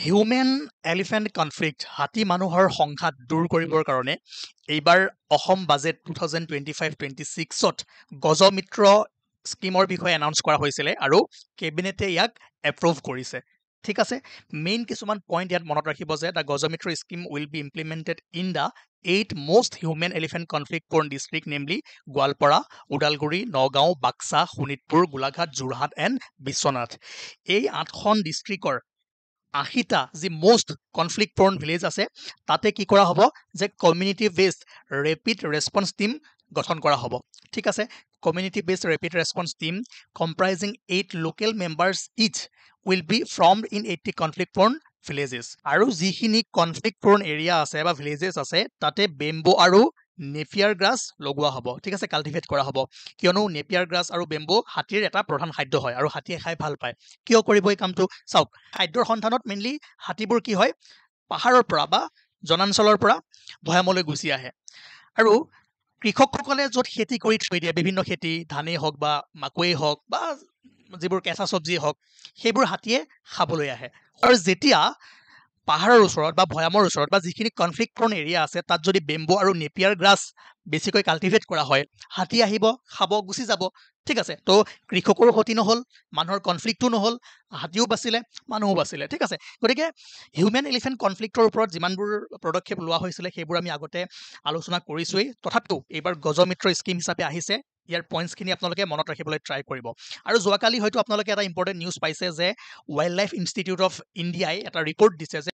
Human elephant conflict হাতী মানুহৰ সংঘাত দূৰ কৰিবৰ কাৰণে এইবাৰ অসম বাজেট 2025-26ত গজমিত্ৰ স্কিমৰ বিষয়ে এনাউন্স কৰা হৈছিলে আৰু কেবিনেটে ইয়াক এপ্ৰুভ কৰিছে। ঠিক আছে, মেইন কিছুমান পইণ্ট ইয়াত মনত ৰাখিব যে the Gajamitra scheme will be implemented in the 8 most human elephant conflict prone district, namely Goalpara, Udalguri, Nagaon, Baksa, Sonitpur, Golaghat, Jorhat and Biswanath. এই 8খন ডিষ্ট্ৰিক্টৰ 80টা যি মষ্ট কনফ্লিক্ট প্ৰন ভিলেজ আছে তাতে কি কৰা হ'ব যে community based rapid response team গঠন কৰা হ'ব। ঠিক আছে, community based rapid response team comprising 8 local members each will be formed in 80 conflict prone villages. আৰু যিখিনি কনফ্লিক্ট প্ৰন এৰিয়া আছে বা ভিলেজেছ আছে তাতে বেম্বো আৰু নেপিয়াৰ গ্ৰাছ লগোৱা হ'ব। ঠিক আছে, কাল্টিভেট কৰা হ'ব, কিয়নো নেপিয়াৰ গ্ৰাছ আৰু বেম্বো হাতীৰ এটা প্ৰধান খাদ্য হয় আৰু হাতীয়ে খাই ভাল পায়। কিয় কৰিব এই কামটো? চাওক, খাদ্যৰ সন্ধানত মেইনলি হাতীবোৰ কি হয়, পাহাৰৰ পৰা বা জনাঞ্চলৰ পৰা ভৈয়ামলৈ গুচি আহে। আৰু কৃষকসকলে য'ত খেতি কৰি থৈ দিয়ে, বিভিন্ন খেতি, ধানেই হওক বা মাকৈয়ে হওক বা যিবোৰ কেঁচা চব্জিয়ে হওক, সেইবোৰ হাতীয়ে খাবলৈ আহে। আৰু যেতিয়া পাহাৰৰ ওচৰত বা ভৈয়ামৰ ওচৰত বা যিখিনি কনফ্লিক্ট প্ৰন এৰিয়া আছে তাত যদি বেম্বো আৰু নেপিয়াৰ গ্ৰাছ বেছিকৈ কাল্টিভেট কৰা হয়, হাতী আহিব, খাব, গুচি যাব। ঠিক আছে, তো কৃষকৰো ক্ষতি নহ'ল, মানুহৰ কনফ্লিক্টো নহ'ল, হাতীও বাচিলে, মানুহো বাচিলে। ঠিক আছে, গতিকে হিউমেন এলিফেণ্ট কনফ্লিক্টৰ ওপৰত যিমানবোৰ পদক্ষেপ লোৱা হৈছিলে সেইবোৰ আমি আগতে আলোচনা কৰিছোৱেই। তথাপিও এইবাৰ গজমিত্ৰ স্কিম হিচাপে আহিছে, ইয়াৰ পইণ্টছখিনি আপোনালোকে মনত ৰাখিবলৈ ট্ৰাই কৰিব। আৰু যোৱাকালি হয়তো আপোনালোকে এটা ইম্পৰ্টেণ্ট নিউজ পাইছে যে ৱাইল্ড লাইফ ইনষ্টিটিউট অফ ইণ্ডিয়াই এটা ৰিপৰ্ট দিছে যে